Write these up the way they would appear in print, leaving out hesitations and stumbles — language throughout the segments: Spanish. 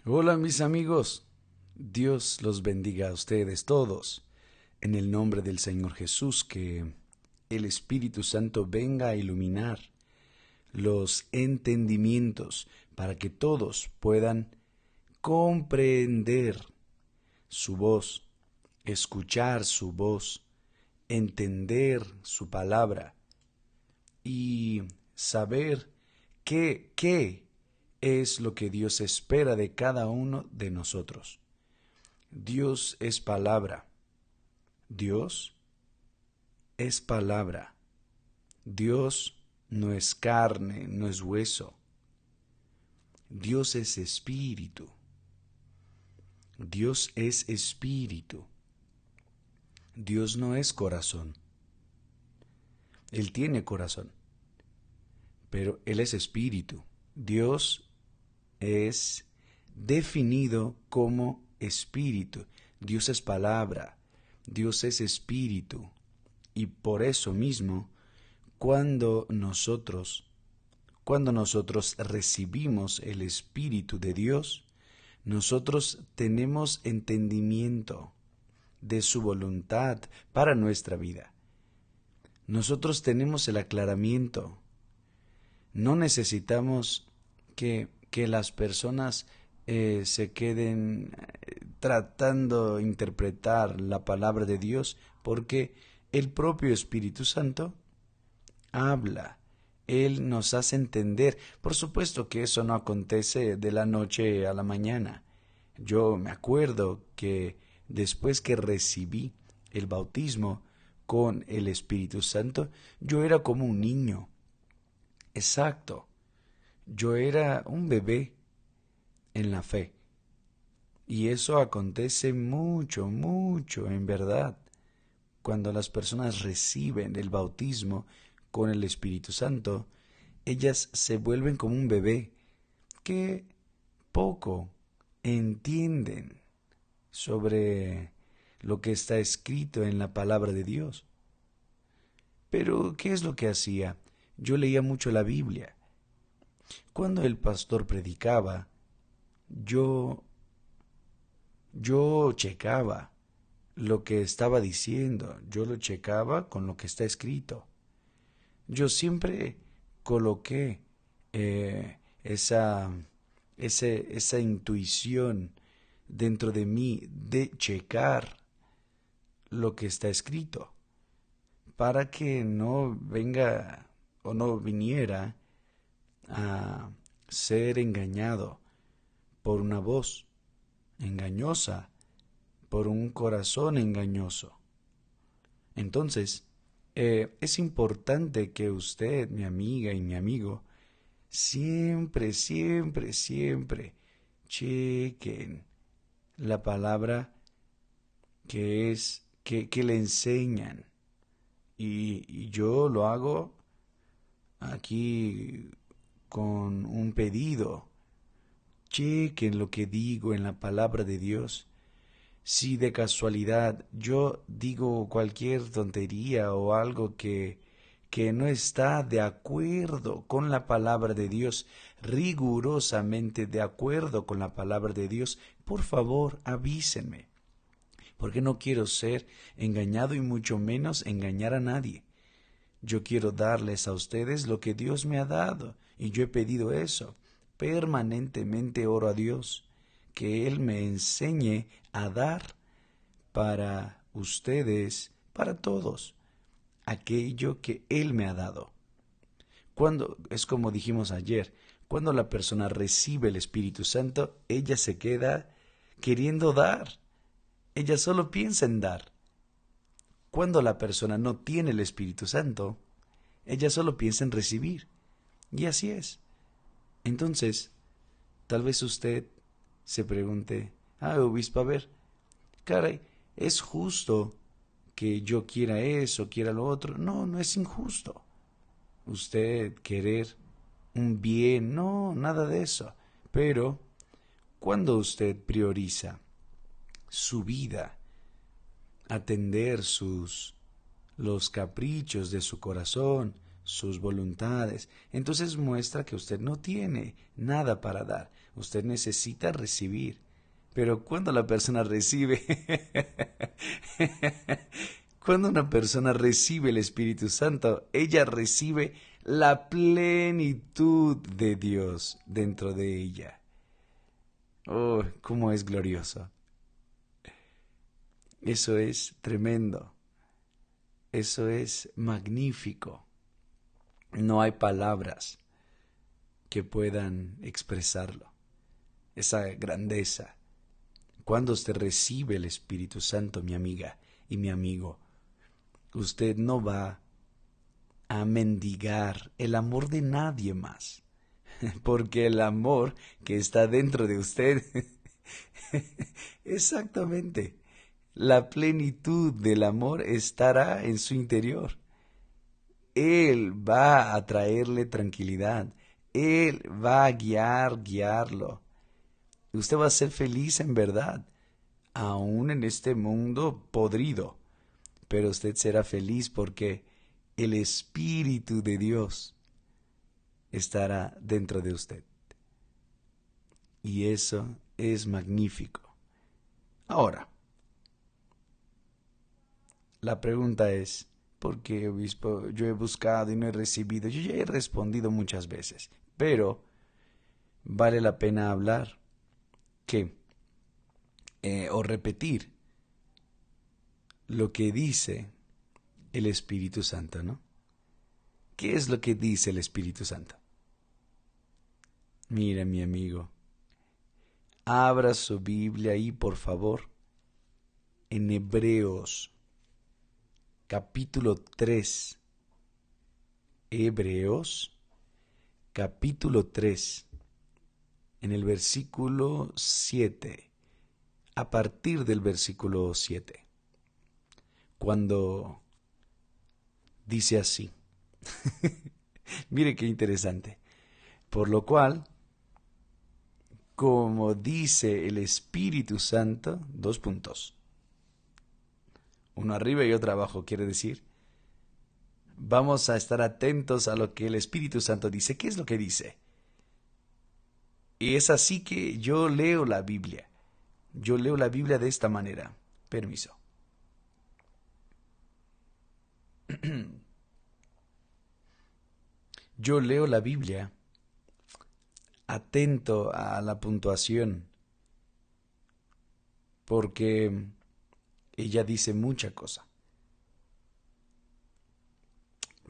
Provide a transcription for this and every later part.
Hola mis amigos, Dios los bendiga a ustedes todos. En el nombre del Señor Jesús, que el Espíritu Santo venga a iluminar los entendimientos para que todos puedan comprender su voz, escuchar su voz, entender su palabra y saber qué es lo que Dios espera de cada uno de nosotros. Dios es palabra. Dios es palabra. Dios no es carne, no es hueso. Dios es espíritu. Dios es espíritu. Dios no es corazón. Él tiene corazón, pero Él es espíritu. Dios es definido como espíritu. Dios es palabra. Dios es espíritu. Y por eso mismo, cuando nosotros, cuando nosotros recibimos el Espíritu de Dios, nosotros tenemos entendimiento de su voluntad para nuestra vida. Nosotros tenemos el aclaramiento. No necesitamos que las personas se queden tratando de interpretar la palabra de Dios, porque el propio Espíritu Santo habla. Él nos hace entender. Por supuesto que eso no acontece de la noche a la mañana. Yo me acuerdo que después que recibí el bautismo con el Espíritu Santo, yo era como un niño. Exacto. Yo era un bebé en la fe. Y eso acontece mucho, mucho, en verdad, cuando las personas reciben el bautismo con el Espíritu Santo, ellas se vuelven como un bebé que poco entienden sobre lo que está escrito en la palabra de Dios. Pero, ¿qué es lo que hacía? Yo leía mucho la Biblia. Cuando el pastor predicaba, yo yo checaba lo que estaba diciendo, yo lo checaba con lo que está escrito. Yo siempre coloqué esa, esa intuición dentro de mí de checar lo que está escrito, para que no venga o no viniera a ser engañado por una voz engañosa, por un corazón engañoso. Entonces, es importante que usted, mi amiga y mi amigo, siempre, siempre, siempre chequen la palabra que le enseñan. Y yo lo hago aquí con un pedido. Chequen lo que digo en la palabra de Dios. Si de casualidad yo digo cualquier tontería o algo que no está de acuerdo con la palabra de Dios, rigurosamente de acuerdo con la palabra de Dios, por favor avísenme, porque no quiero ser engañado y mucho menos engañar a nadie. Yo quiero darles a ustedes lo que Dios me ha dado, y yo he pedido eso. Permanentemente oro a Dios que Él me enseñe a dar para ustedes, para todos, aquello que Él me ha dado. Cuando, es como dijimos ayer, cuando la persona recibe el Espíritu Santo, ella se queda queriendo dar. Ella solo piensa en dar. Cuando la persona no tiene el Espíritu Santo, ella solo piensa en recibir. Y así es. Entonces, tal vez usted se pregunte, obispo, a ver, caray, ¿es justo que yo quiera eso, quiera lo otro? No, no es injusto. Usted querer un bien, no, nada de eso. Pero cuando usted prioriza su vida, atender los caprichos de su corazón, sus voluntades. Entonces muestra que usted no tiene nada para dar. Usted necesita recibir. Pero cuando la persona recibe, cuando una persona recibe el Espíritu Santo, ella recibe la plenitud de Dios dentro de ella. Oh, cómo es glorioso. Eso es tremendo. Eso es magnífico. No hay palabras que puedan expresarlo. Esa grandeza. Cuando usted recibe el Espíritu Santo, mi amiga y mi amigo, usted no va a mendigar el amor de nadie más, porque el amor que está dentro de usted, exactamente, la plenitud del amor estará en su interior. Él va a traerle tranquilidad. Él va a guiarlo. Usted va a ser feliz en verdad, aún en este mundo podrido. Pero usted será feliz porque el Espíritu de Dios estará dentro de usted. Y eso es magnífico. Ahora, la pregunta es, ¿por qué, obispo? Yo he buscado y no he recibido. Yo ya he respondido muchas veces, pero vale la pena hablar que o repetir lo que dice el Espíritu Santo, ¿no? ¿Qué es lo que dice el Espíritu Santo? Mira, mi amigo, abra su Biblia ahí, por favor, en Hebreos, capítulo 3. Hebreos, capítulo 3, en el versículo 7, a partir del versículo 7, cuando dice así. Mire qué interesante. Por lo cual, como dice el Espíritu Santo, dos puntos, uno arriba y otro abajo, quiere decir, vamos a estar atentos a lo que el Espíritu Santo dice. ¿Qué es lo que dice? Y es así que yo leo la Biblia. Yo leo la Biblia de esta manera. Permiso. Yo leo la Biblia atento a la puntuación, porque ella dice mucha cosa.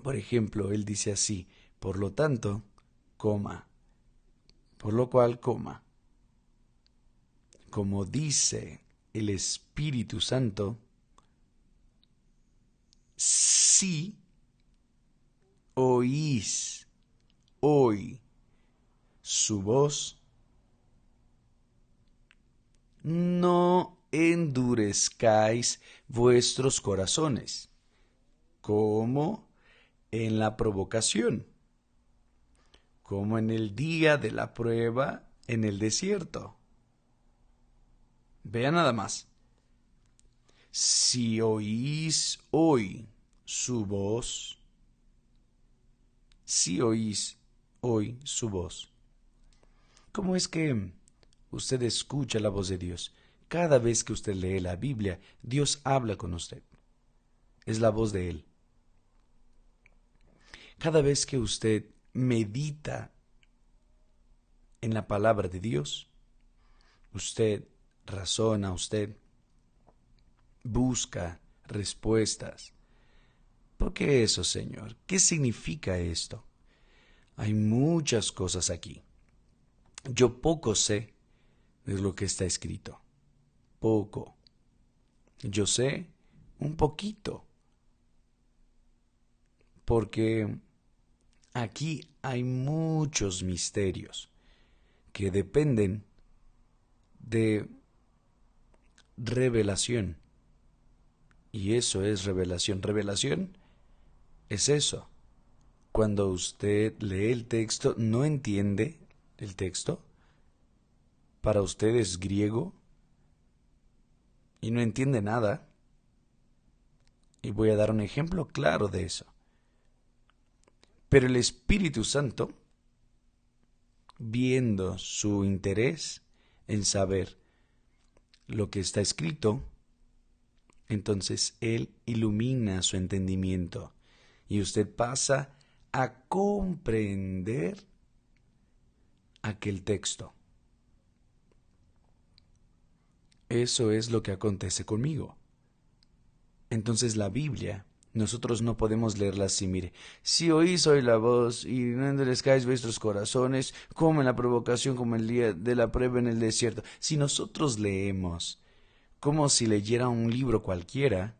Por ejemplo, él dice así, por lo tanto, coma, por lo cual, coma, como dice el Espíritu Santo, si oís hoy su voz, no endurezcáis vuestros corazones, como en la provocación, como en el día de la prueba en el desierto. Vea nada más. Si oís hoy su voz, si oís hoy su voz. ¿Cómo es que usted escucha la voz de Dios? Cada vez que usted lee la Biblia, Dios habla con usted. Es la voz de Él. Cada vez que usted medita en la palabra de Dios, usted razona, usted busca respuestas. ¿Por qué eso, Señor? ¿Qué significa esto? Hay muchas cosas aquí. Yo poco sé de lo que está escrito. Poco. Yo sé un poquito. Porque aquí hay muchos misterios que dependen de revelación. Y eso es revelación. Revelación es eso. Cuando usted lee el texto, no entiende el texto. Para usted es griego y no entiende nada. Y voy a dar un ejemplo claro de eso. Pero el Espíritu Santo, viendo su interés en saber lo que está escrito, entonces Él ilumina su entendimiento y usted pasa a comprender aquel texto. Eso es lo que acontece conmigo. Entonces la Biblia, nosotros no podemos leerla así, mire, si oís hoy la voz y no endurezcáis vuestros corazones, como en la provocación, como el día de la prueba en el desierto. Si nosotros leemos como si leyera un libro cualquiera,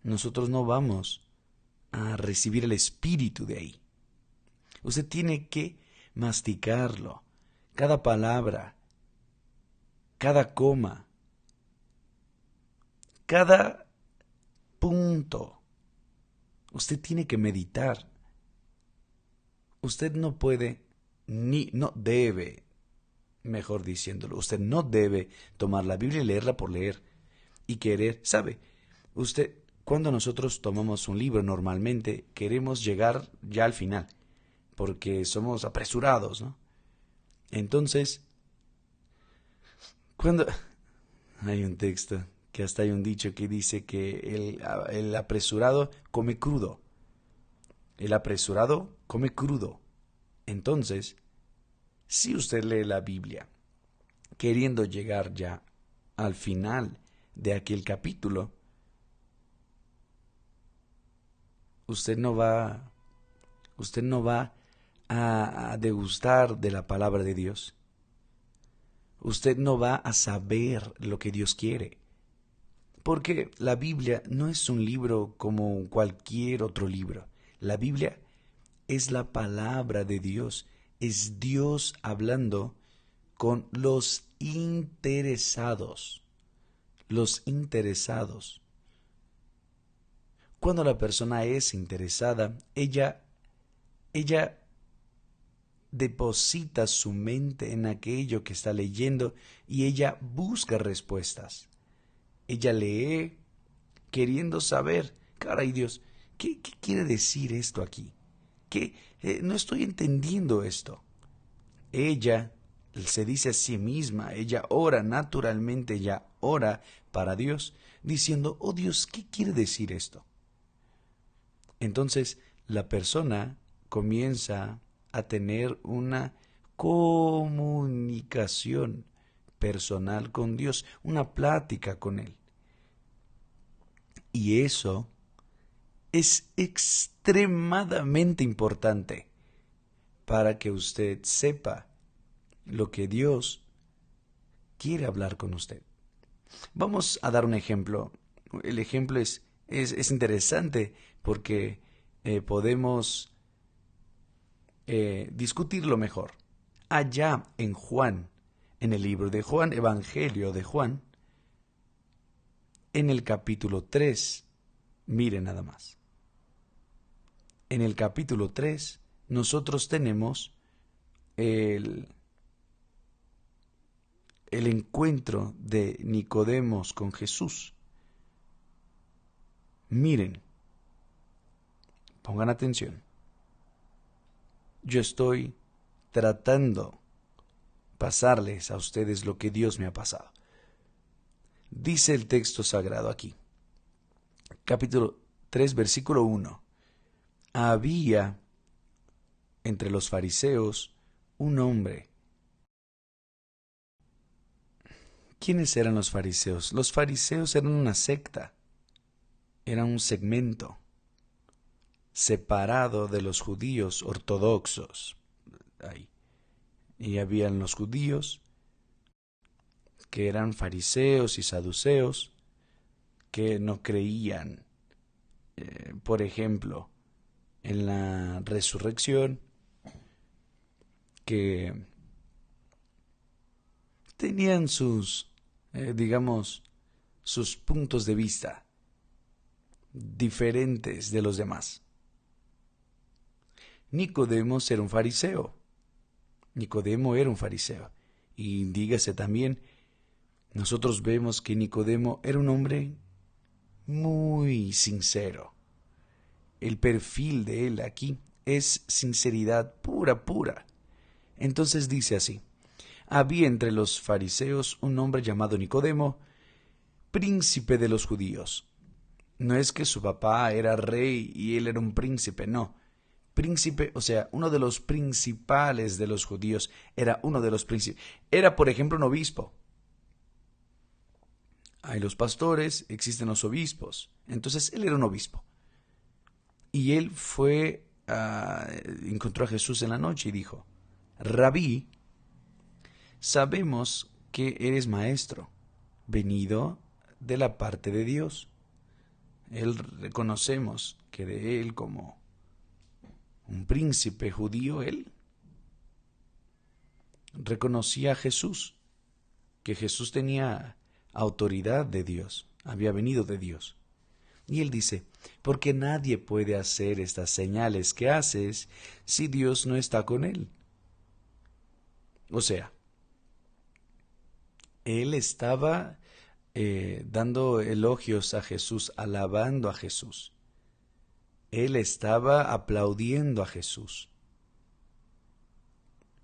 nosotros no vamos a recibir el espíritu de ahí. Usted tiene que masticarlo, cada palabra, cada coma, cada punto. Usted tiene que meditar. Usted no puede, no debe, mejor diciéndolo, usted no debe tomar la Biblia y leerla por leer y querer, ¿sabe? Usted, cuando nosotros tomamos un libro normalmente queremos llegar ya al final, porque somos apresurados, ¿no? Entonces, cuando hay un texto que hasta hay un dicho que dice que el apresurado come crudo. El apresurado come crudo. Entonces, si usted lee la Biblia queriendo llegar ya al final de aquel capítulo, usted no va a degustar de la palabra de Dios. Usted no va a saber lo que Dios quiere. Porque la Biblia no es un libro como cualquier otro libro. La Biblia es la palabra de Dios. Es Dios hablando con los interesados. Los interesados. Cuando la persona es interesada, ella deposita su mente en aquello que está leyendo y ella busca respuestas. Ella lee queriendo saber, caray Dios, ¿qué quiere decir esto aquí? No estoy entendiendo esto. Ella se dice a sí misma, ella ora naturalmente, ella ora para Dios, diciendo, oh Dios, ¿qué quiere decir esto? Entonces la persona comienza a tener una comunicación personal con Dios, una plática con Él. Y eso es extremadamente importante para que usted sepa lo que Dios quiere hablar con usted. Vamos a dar un ejemplo. El ejemplo es interesante porque podemos discutirlo mejor. Allá en Juan, en el libro de Juan, Evangelio de Juan, en el capítulo 3, mire nada más. En el capítulo 3, nosotros tenemos el encuentro de Nicodemos con Jesús. Miren, pongan atención. Yo estoy tratando pasarles a ustedes lo que Dios me ha pasado. Dice el texto sagrado aquí, capítulo 3, versículo 1. Había entre los fariseos un hombre. ¿Quiénes eran los fariseos? Los fariseos eran una secta, eran un segmento separado de los judíos ortodoxos. Ahí. Y habían los judíos que eran fariseos y saduceos que no creían, por ejemplo, en la resurrección, que tenían sus, sus puntos de vista diferentes de los demás. Nicodemo era un fariseo. Nicodemo era un fariseo. Y dígase también, nosotros vemos que Nicodemo era un hombre muy sincero. el perfil de él aquí es sinceridad pura, pura. Entonces dice así: había entre los fariseos un hombre llamado Nicodemo, príncipe de los judíos. No es que su papá era rey y él era un príncipe, no. Príncipe, o sea, uno de los principales de los judíos, era uno de los príncipes. Era, por ejemplo, un obispo. Hay los pastores, existen los obispos. Entonces, él era un obispo. Y él encontró a Jesús en la noche y dijo: Rabí, sabemos que eres maestro, venido de la parte de Dios. Él reconocemos que de él como un príncipe judío, él reconocía a Jesús, que Jesús tenía autoridad de Dios, había venido de Dios. Y él dice: porque nadie puede hacer estas señales que haces si Dios no está con él. O sea, él estaba dando elogios a Jesús, alabando a Jesús. Él estaba aplaudiendo a Jesús.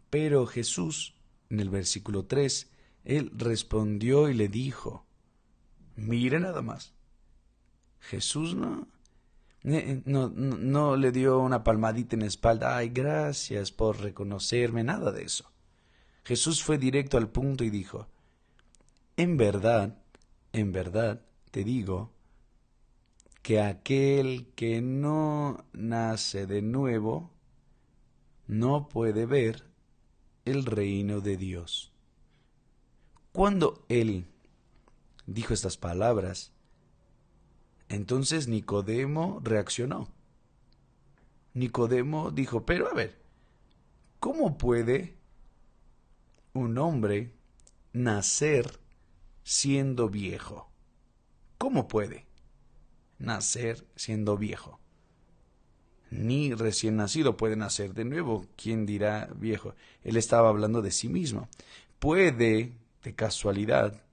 Pero Jesús, en el versículo 3, él respondió y le dijo, mire nada más, Jesús no le dio una palmadita en la espalda, ay, gracias por reconocerme, nada de eso. Jesús fue directo al punto y dijo, en verdad te digo, que aquel que no nace de nuevo no puede ver el reino de Dios. Cuando él dijo estas palabras, entonces Nicodemo reaccionó. Nicodemo dijo, pero a ver, ¿cómo puede un hombre nacer siendo viejo? ¿Cómo puede nacer siendo viejo? Ni recién nacido puede nacer de nuevo. ¿Quién dirá viejo? Él estaba hablando de sí mismo. ¿Puede, de casualidad,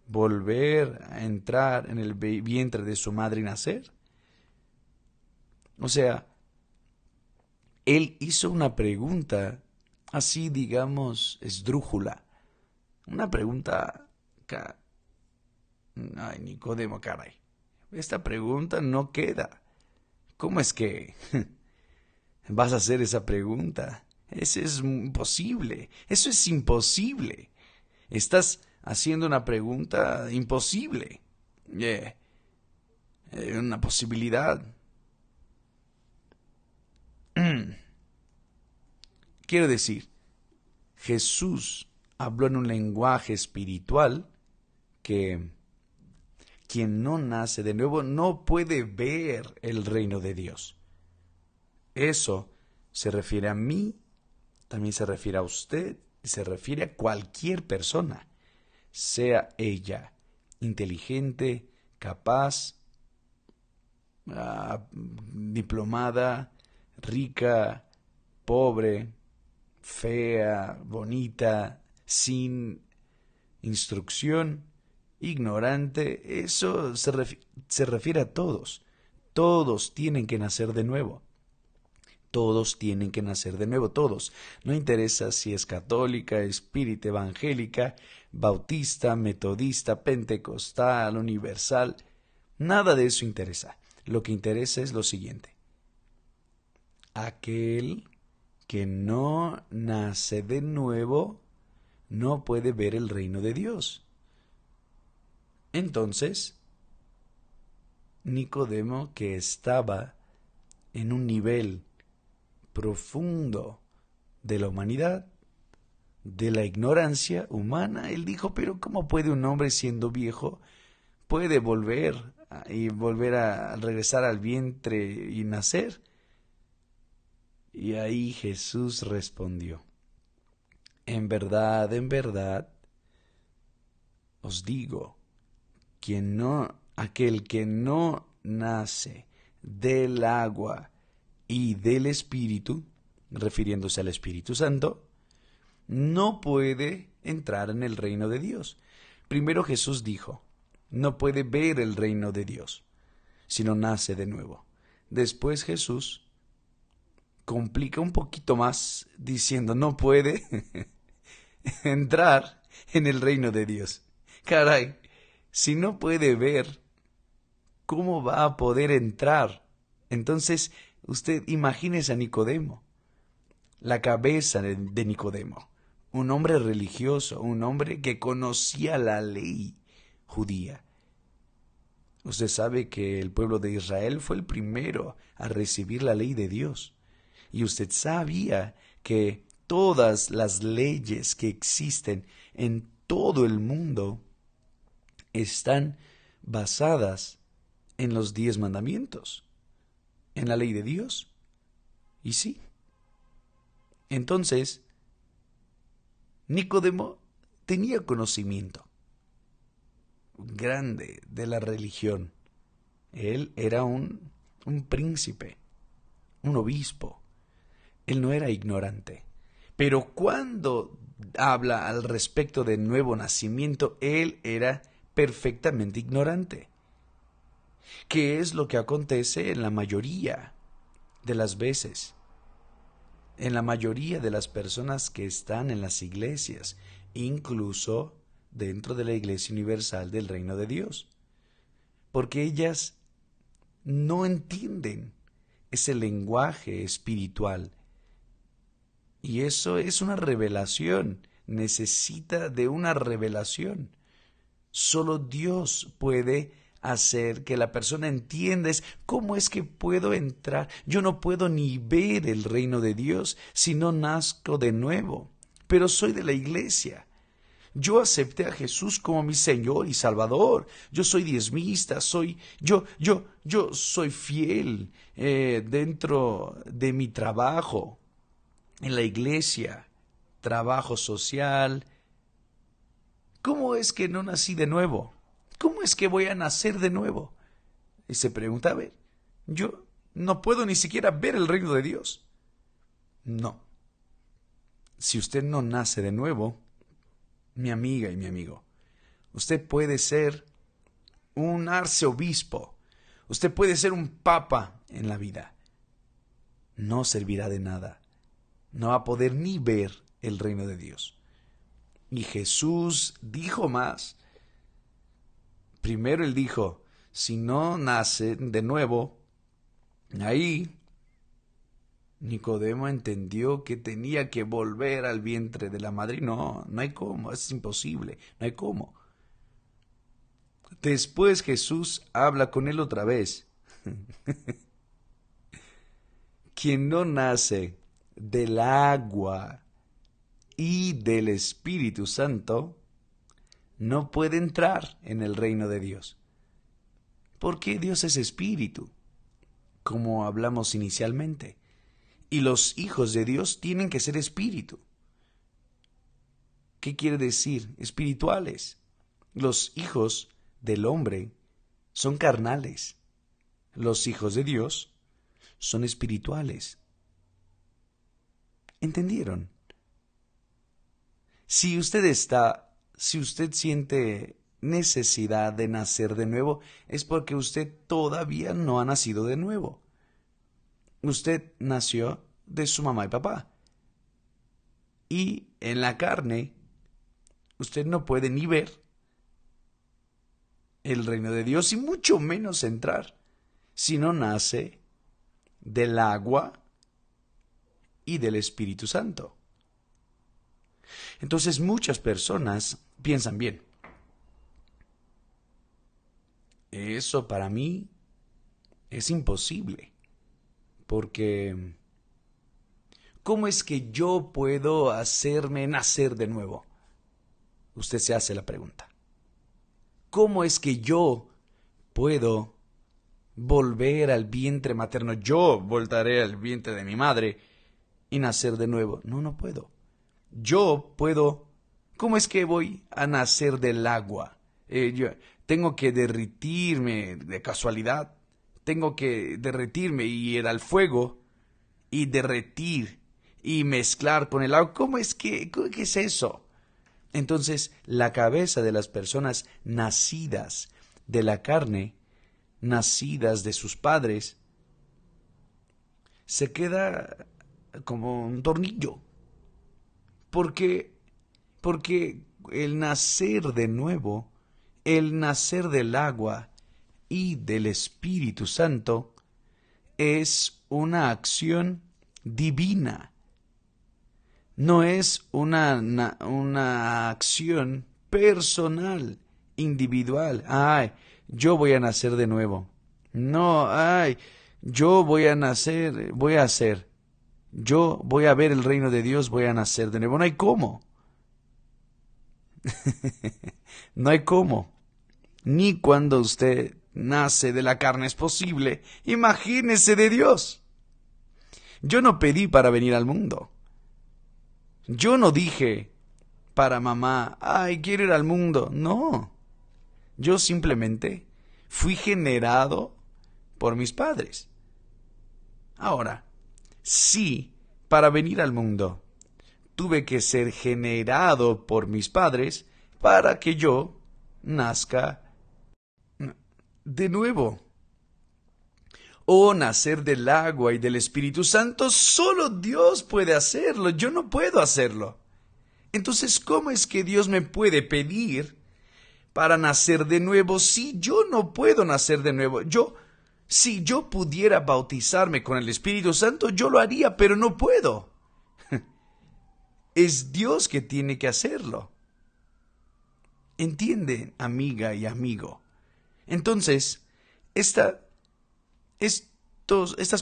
volver a entrar en el vientre de su madre y nacer? O sea, él hizo una pregunta así, digamos, esdrújula. Una pregunta... Ay, Nicodemo, caray. Esta pregunta no queda. ¿Cómo es que vas a hacer esa pregunta? Eso es imposible. Eso es imposible. Estás haciendo una pregunta imposible. Una posibilidad. Quiero decir, Jesús habló en un lenguaje espiritual que quien no nace de nuevo no puede ver el reino de Dios. Eso se refiere a mí, también se refiere a usted, y se refiere a cualquier persona, sea ella inteligente, capaz, diplomada, rica, pobre, fea, bonita, sin instrucción, ignorante. Eso se refiere a todos. Todos tienen que nacer de nuevo. Todos tienen que nacer de nuevo, todos. No interesa si es católica, espírita, evangélica, bautista, metodista, pentecostal, universal. Nada de eso interesa. Lo que interesa es lo siguiente. Aquel que no nace de nuevo no puede ver el reino de Dios. Entonces, Nicodemo, que estaba en un nivel profundo de la humanidad, de la ignorancia humana, él dijo, pero ¿cómo puede un hombre siendo viejo puede volver a regresar al vientre y nacer? Y ahí Jesús respondió, en verdad, os digo, aquel que no nace del agua y del Espíritu, refiriéndose al Espíritu Santo, no puede entrar en el reino de Dios. Primero Jesús dijo, no puede ver el reino de Dios si no nace de nuevo. Después Jesús complica un poquito más diciendo no puede entrar en el reino de Dios. Caray, si no puede ver, ¿cómo va a poder entrar? Entonces, usted imagínese a Nicodemo, la cabeza de Nicodemo, un hombre religioso, un hombre que conocía la ley judía. Usted sabe que el pueblo de Israel fue el primero a recibir la ley de Dios. Y usted sabía que todas las leyes que existen en todo el mundo están basadas en los 10 mandamientos, en la ley de Dios. Y sí. Entonces, Nicodemo tenía conocimiento grande de la religión. Él era un príncipe, un obispo. Él no era ignorante. Pero cuando habla al respecto del nuevo nacimiento, él era perfectamente ignorante. ¿Qué es lo que acontece en la mayoría de las veces? En la mayoría de las personas que están en las iglesias, incluso dentro de la Iglesia Universal del Reino de Dios. Porque ellas no entienden ese lenguaje espiritual. Y eso es una revelación. Necesita de una revelación. Solo Dios puede hacer que la persona entienda cómo es que puedo entrar. Yo no puedo ni ver el reino de Dios si no nazco de nuevo. Pero soy de la iglesia. Yo acepté a Jesús como mi Señor y Salvador. Yo soy diezmista, yo soy fiel dentro de mi trabajo, en la iglesia, trabajo social. ¿Cómo es que no nací de nuevo? ¿Cómo es que voy a nacer de nuevo? Y se pregunta, a ver, yo no puedo ni siquiera ver el reino de Dios. No. Si usted no nace de nuevo, mi amiga y mi amigo, usted puede ser un arceobispo, usted puede ser un papa en la vida. No servirá de nada. No va a poder ni ver el reino de Dios. Y Jesús dijo más. Primero él dijo, si no nace de nuevo, ahí Nicodemo entendió que tenía que volver al vientre de la madre. No hay cómo, es imposible, no hay cómo. Después Jesús habla con él otra vez. Quien no nace del agua y del Espíritu Santo no puede entrar en el reino de Dios. Porque Dios es espíritu, como hablamos inicialmente. Y los hijos de Dios tienen que ser espíritu. ¿Qué quiere decir? Espirituales. Los hijos del hombre son carnales. Los hijos de Dios son espirituales. ¿Entendieron? Si usted siente necesidad de nacer de nuevo, es porque usted todavía no ha nacido de nuevo. Usted nació de su mamá y papá. Y en la carne, usted no puede ni ver el reino de Dios y mucho menos entrar si no nace del agua y del Espíritu Santo. Entonces muchas personas piensan bien. Eso para mí es imposible. Porque ¿cómo es que yo puedo hacerme nacer de nuevo? Usted se hace la pregunta. ¿Cómo es que yo puedo volver al vientre materno? Yo voltaré al vientre de mi madre y nacer de nuevo. No puedo. Yo puedo. ¿Cómo es que voy a nacer del agua? Yo tengo que derretirme de casualidad. Tengo que derretirme y ir al fuego y derretir y mezclar con el agua. ¿Qué es eso? Entonces, la cabeza de las personas nacidas de la carne, nacidas de sus padres, se queda como un tornillo. Porque, porque el nacer de nuevo, el nacer del agua y del Espíritu Santo es una acción divina. No es una acción personal, individual. Ay, yo voy a nacer de nuevo. No, ay, yo voy a nacer, voy a hacer. Yo voy a ver el reino de Dios, voy a nacer de nuevo. No hay cómo. No hay cómo. Ni cuando usted nace de la carne es posible. Imagínese de Dios. Yo no pedí para venir al mundo. Yo no dije para mamá, ay, quiero ir al mundo. No. Yo simplemente fui generado por mis padres. Ahora, sí, para venir al mundo, tuve que ser generado por mis padres para que yo nazca de nuevo. O nacer del agua y del Espíritu Santo, solo Dios puede hacerlo, yo no puedo hacerlo. Entonces, ¿cómo es que Dios me puede pedir para nacer de nuevo si yo no puedo nacer de nuevo? Si yo pudiera bautizarme con el Espíritu Santo, yo lo haría, pero no puedo. Es Dios que tiene que hacerlo. ¿Entienden, amiga y amigo? Entonces, estas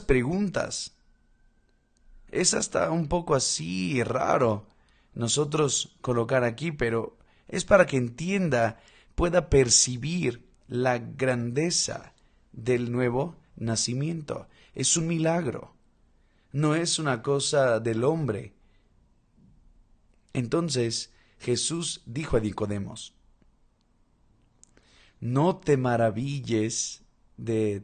preguntas, es hasta un poco así raro nosotros colocar aquí, pero es para que entienda, pueda percibir la grandeza del nuevo nacimiento. Es un milagro, no es una cosa del hombre. Entonces Jesús dijo a Nicodemos, no te maravilles de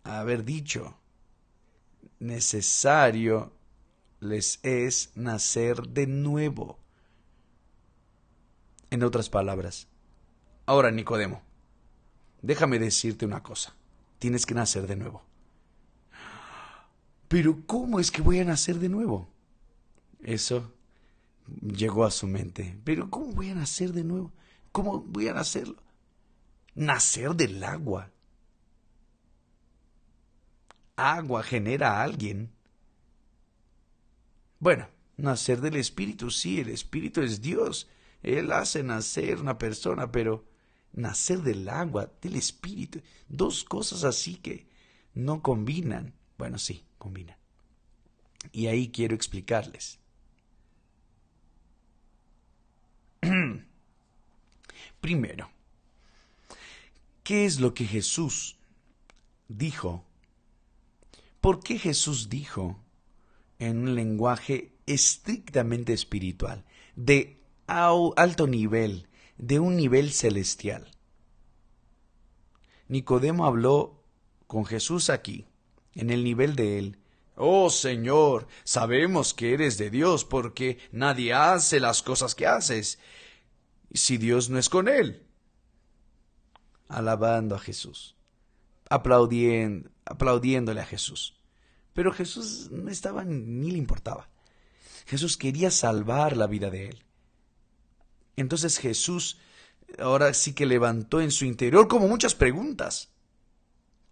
haber dicho, necesario les es nacer de nuevo. En otras palabras, ahora Nicodemo, déjame decirte una cosa, tienes que nacer de nuevo. Pero ¿cómo es que voy a nacer de nuevo? Eso llegó a su mente. Pero ¿cómo voy a nacer de nuevo? ¿Cómo voy a nacerlo? Nacer del agua. Agua genera a alguien. Bueno, nacer del Espíritu, sí, el Espíritu es Dios. Él hace nacer una persona, pero nacer del agua, del Espíritu, dos cosas así que no combinan. Bueno, sí, combinan. Y ahí quiero explicarles. Primero, ¿qué es lo que Jesús dijo? ¿Por qué Jesús dijo en un lenguaje estrictamente espiritual, de alto nivel, de un nivel celestial? Nicodemo habló con Jesús aquí, en el nivel de él. Oh Señor, sabemos que eres de Dios porque nadie hace las cosas que haces si Dios no es con él. Alabando a Jesús, aplaudiéndole a Jesús. Pero Jesús no estaba ni le importaba. Jesús quería salvar la vida de él. Entonces Jesús ahora sí que levantó en su interior como muchas preguntas.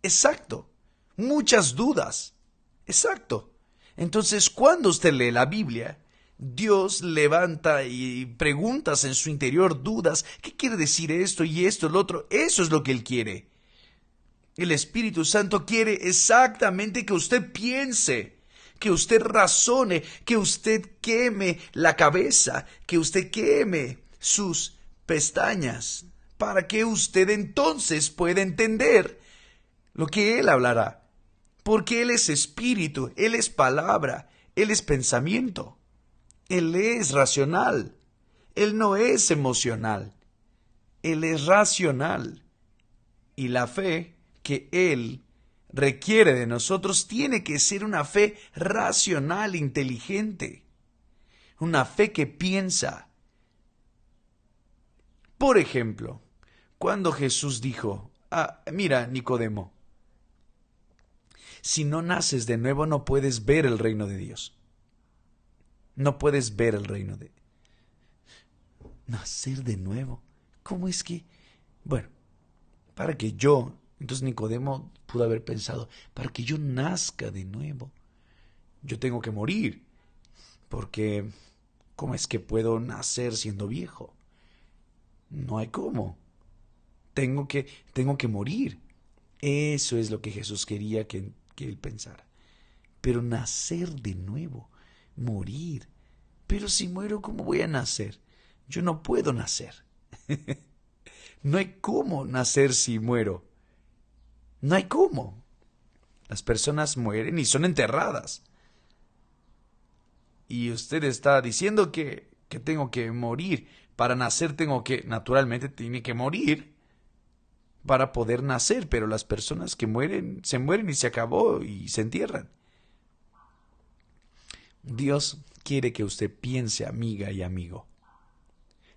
Exacto. Muchas dudas. Exacto. Entonces, cuando usted lee la Biblia, Dios levanta y preguntas en su interior, dudas. ¿Qué quiere decir esto y esto, el otro? Eso es lo que Él quiere. El Espíritu Santo quiere exactamente que usted piense, que usted razone, que usted queme la cabeza, que usted queme sus pestañas, para que usted entonces pueda entender lo que Él hablará. Porque Él es espíritu, Él es palabra, Él es pensamiento, Él es racional, Él no es emocional, Él es racional. Y la fe que Él requiere de nosotros tiene que ser una fe racional, inteligente, una fe que piensa. Por ejemplo, cuando Jesús dijo, mira, Nicodemo, Si no naces de nuevo, no puedes ver el reino de Dios. No puedes ver el reino de... Nacer de nuevo. ¿Cómo es que...? Bueno, para que yo... Entonces Nicodemo pudo haber pensado, para que yo nazca de nuevo, yo tengo que morir. Porque, ¿cómo es que puedo nacer siendo viejo? No hay cómo. Tengo que morir. Eso es lo que Jesús quería que él pensara. Pero nacer de nuevo, morir. Pero si muero, ¿cómo voy a nacer? Yo no puedo nacer. No hay cómo nacer si muero. No hay cómo. Las personas mueren y son enterradas. Y usted está diciendo que tengo que morir. Para nacer naturalmente tiene que morir para poder nacer. Pero las personas que mueren, se mueren y se acabó y se entierran. Dios quiere que usted piense, amiga y amigo.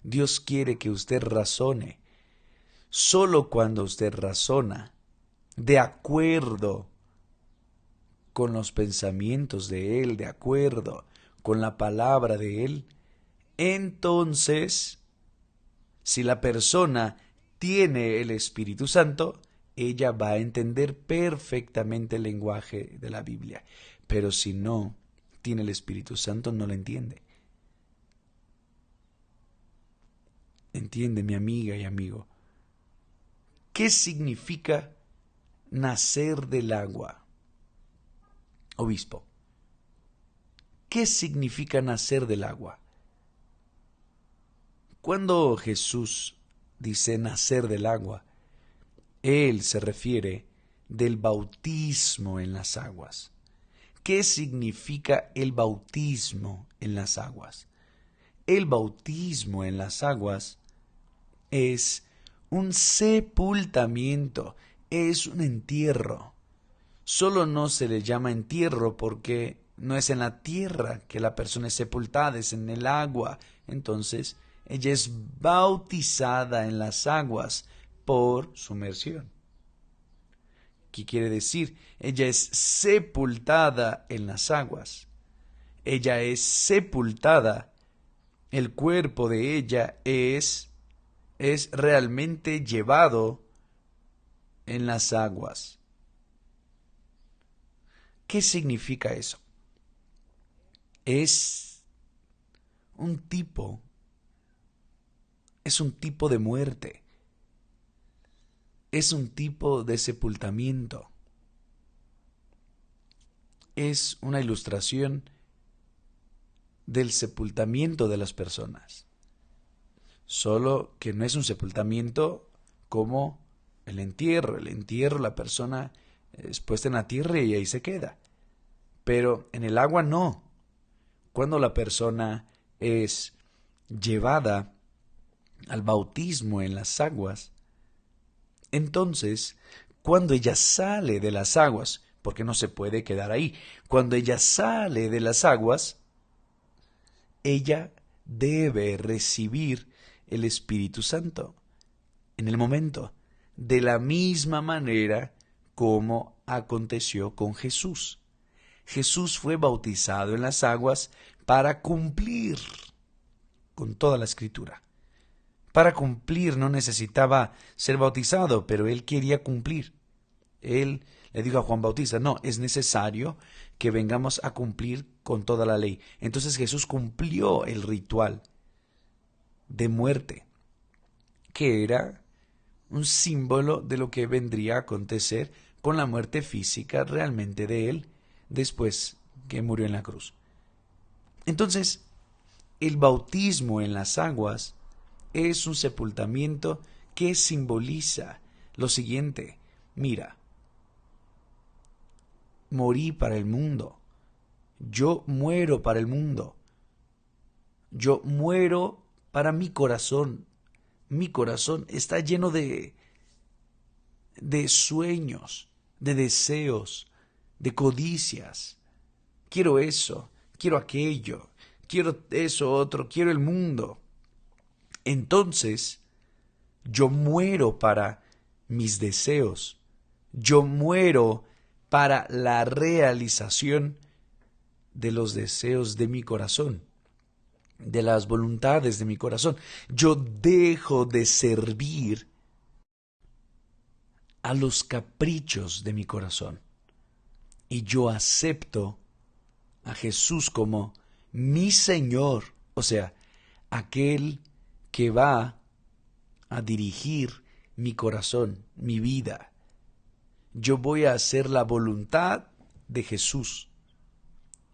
Dios quiere que usted razone. Solo cuando usted razona de acuerdo con los pensamientos de Él, de acuerdo con la palabra de Él, entonces, si la persona tiene el Espíritu Santo, ella va a entender perfectamente el lenguaje de la Biblia. Pero si no tiene el Espíritu Santo, no lo entiende. Entiende, mi amiga y amigo. ¿Qué significa nacer del agua? Obispo, ¿qué significa nacer del agua? Cuando Jesús dice nacer del agua, Él se refiere del bautismo en las aguas. ¿Qué significa el bautismo en las aguas? El bautismo en las aguas es un sepultamiento, es un entierro. Solo no se le llama entierro porque no es en la tierra que la persona es sepultada, es en el agua. Entonces, ella es bautizada en las aguas por sumersión. ¿Qué quiere decir? Ella es sepultada en las aguas. Ella es sepultada. El cuerpo de ella es realmente llevado en las aguas. ¿Qué significa eso? Es un tipo de muerte. Es un tipo de sepultamiento. Es una ilustración del sepultamiento de las personas. Solo que no es un sepultamiento como el entierro. El entierro, la persona es puesta en la tierra y ahí se queda. Pero en el agua no. Cuando la persona es llevada al bautismo en las aguas, entonces, cuando ella sale de las aguas, porque no se puede quedar ahí, cuando ella sale de las aguas, ella debe recibir el Espíritu Santo en el momento, de la misma manera como aconteció con Jesús. Jesús fue bautizado en las aguas para cumplir con toda la Escritura. Para cumplir no necesitaba ser bautizado, pero él quería cumplir. Él le dijo a Juan Bautista, no, es necesario que vengamos a cumplir con toda la ley. Entonces Jesús cumplió el ritual de muerte, que era un símbolo de lo que vendría a acontecer con la muerte física realmente de él después que murió en la cruz. Entonces, el bautismo en las aguas es un sepultamiento que simboliza lo siguiente. Mira, morí para el mundo. Yo muero para el mundo. Yo muero para mi corazón. Mi corazón está lleno de sueños, de deseos, de codicias. Quiero eso, quiero aquello, quiero eso otro, quiero el mundo. Entonces, yo muero para mis deseos. Yo muero para la realización de los deseos de mi corazón, de las voluntades de mi corazón. Yo dejo de servir a los caprichos de mi corazón y yo acepto a Jesús como mi Señor, o sea, aquel que va a dirigir mi corazón, mi vida. Yo voy a hacer la voluntad de Jesús.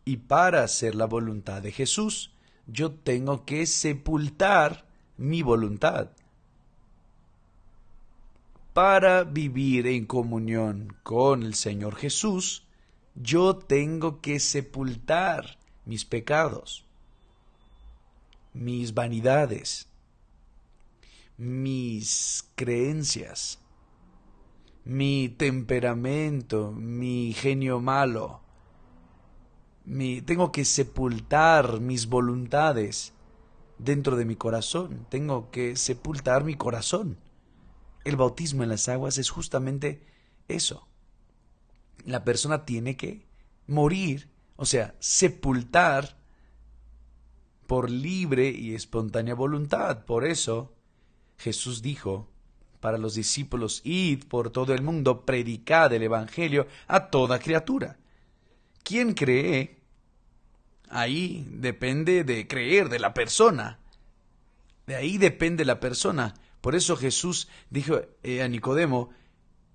Y para hacer la voluntad de Jesús, yo tengo que sepultar mi voluntad. Para vivir en comunión con el Señor Jesús, yo tengo que sepultar mis pecados, mis vanidades, mis creencias, mi temperamento, mi genio malo. Tengo que sepultar mis voluntades dentro de mi corazón. Tengo que sepultar mi corazón. El bautismo en las aguas es justamente eso. La persona tiene que morir, o sea, sepultar por libre y espontánea voluntad. Por eso Jesús dijo para los discípulos: id por todo el mundo, predicad el evangelio a toda criatura. ¿Quién cree? Ahí depende de creer de la persona. De ahí depende la persona. Por eso Jesús dijo a Nicodemo: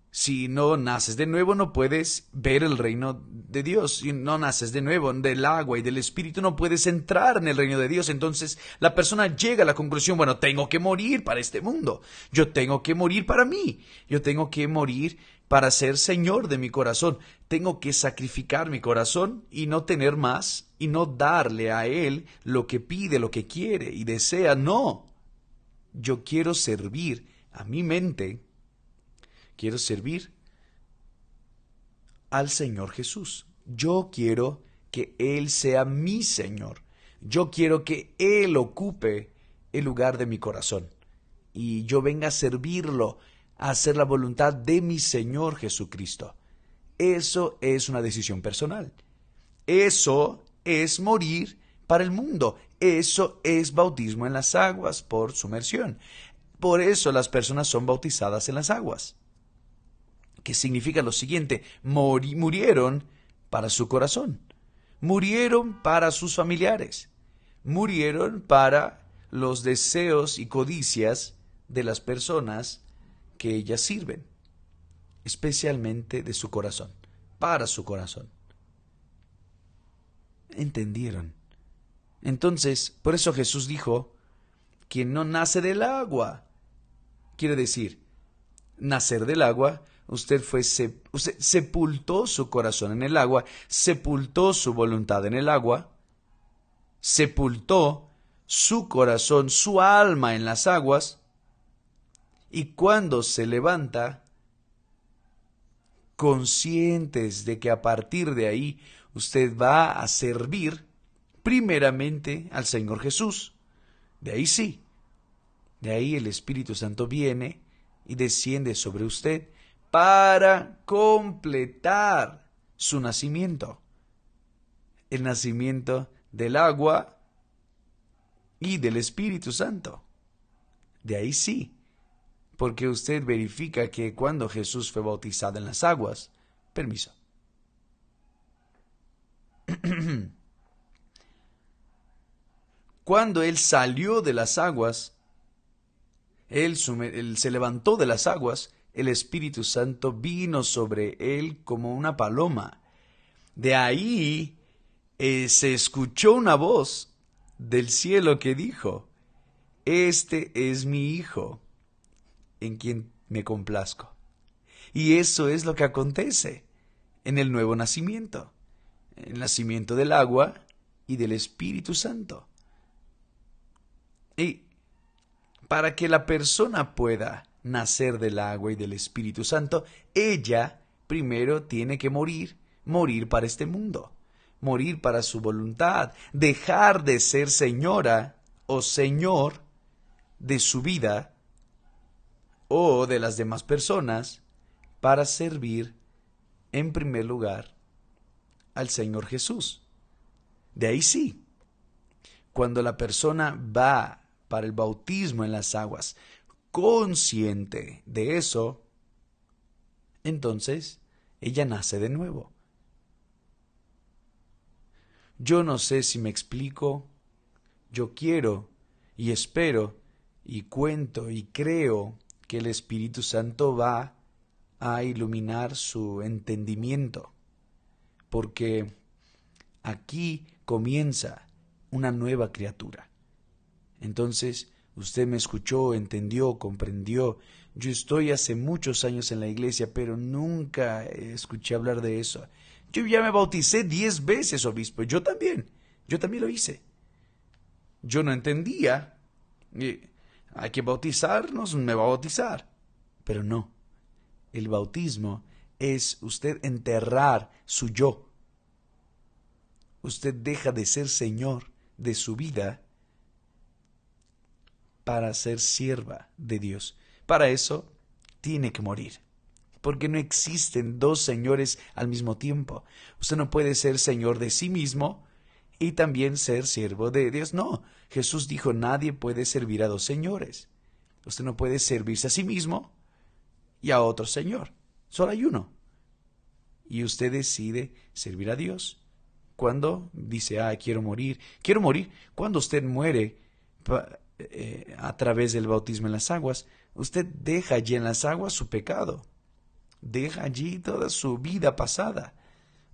si no naces de nuevo, no puedes ver el reino de Dios. Si no naces de nuevo del agua y del Espíritu, no puedes entrar en el reino de Dios. Entonces la persona llega a la conclusión: bueno, tengo que morir para este mundo. Yo tengo que morir para mí. Yo tengo que morir para ser Señor de mi corazón. Tengo que sacrificar mi corazón y no tener más y no darle a Él lo que pide, lo que quiere y desea. No. Yo quiero servir a mi mente. Quiero servir al Señor Jesús. Yo quiero que Él sea mi Señor. Yo quiero que Él ocupe el lugar de mi corazón. Y yo venga a servirlo, a hacer la voluntad de mi Señor Jesucristo. Eso es una decisión personal. Eso es morir para el mundo. Eso es bautismo en las aguas por sumersión. Por eso las personas son bautizadas en las aguas. Que significa lo siguiente: murieron para su corazón, murieron para sus familiares, murieron para los deseos y codicias de las personas que ellas sirven, especialmente de su corazón, para su corazón. ¿Entendieron? Entonces, por eso Jesús dijo: quien no nace del agua, quiere decir, nacer del agua, usted sepultó su corazón en el agua, sepultó su voluntad en el agua, sepultó su corazón, su alma en las aguas, y cuando se levanta, conscientes de que a partir de ahí usted va a servir primeramente al Señor Jesús. De ahí sí, de ahí el Espíritu Santo viene y desciende sobre usted para completar su nacimiento. El nacimiento del agua y del Espíritu Santo. De ahí sí, porque usted verifica que cuando Jesús fue bautizado en las aguas, permiso. Cuando Él salió de las aguas, Él se levantó de las aguas, el Espíritu Santo vino sobre Él como una paloma. De ahí se escuchó una voz del cielo que dijo: este es mi Hijo, en quien me complazco. Y eso es lo que acontece en el nuevo nacimiento, el nacimiento del agua y del Espíritu Santo. Y para que la persona pueda nacer del agua y del Espíritu Santo, ella primero tiene que morir para este mundo, morir para su voluntad, dejar de ser señora o señor de su vida o de las demás personas para servir en primer lugar al Señor Jesús. De ahí sí, cuando la persona va para el bautismo en las aguas, consciente de eso, entonces ella nace de nuevo. Yo no sé si me explico. Yo quiero y espero y cuento y creo que el Espíritu Santo va a iluminar su entendimiento, porque aquí comienza una nueva criatura. Entonces, usted me escuchó, entendió, comprendió. Yo estoy hace muchos años en la iglesia, pero nunca escuché hablar de eso. Yo ya me bauticé 10 veces, obispo. Yo también lo hice. Yo no entendía. Hay que bautizarnos, me va a bautizar. Pero no. El bautismo es usted enterrar su yo. Usted deja de ser señor de su vida para ser sierva de Dios. Para eso tiene que morir. Porque no existen dos señores al mismo tiempo. Usted no puede ser señor de sí mismo y también ser siervo de Dios. No, Jesús dijo, nadie puede servir a dos señores. Usted no puede servirse a sí mismo y a otro señor. Solo hay uno. Y usted decide servir a Dios. Cuando dice, quiero morir. Quiero morir. Cuando usted muere a través del bautismo en las aguas, usted deja allí en las aguas su pecado. Deja allí toda su vida pasada.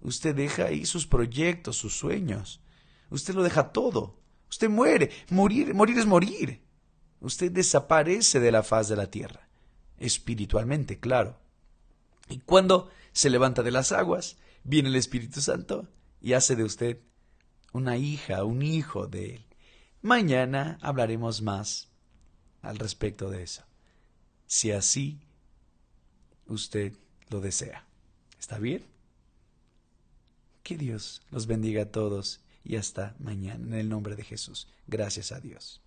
Usted deja ahí sus proyectos, sus sueños. Usted lo deja todo. Usted muere. Morir es morir. Usted desaparece de la faz de la tierra. Espiritualmente, claro. Y cuando se levanta de las aguas, viene el Espíritu Santo y hace de usted una hija, un hijo de Él. Mañana hablaremos más al respecto de eso, si así usted lo desea. ¿Está bien? Que Dios los bendiga a todos y hasta mañana en el nombre de Jesús. Gracias a Dios.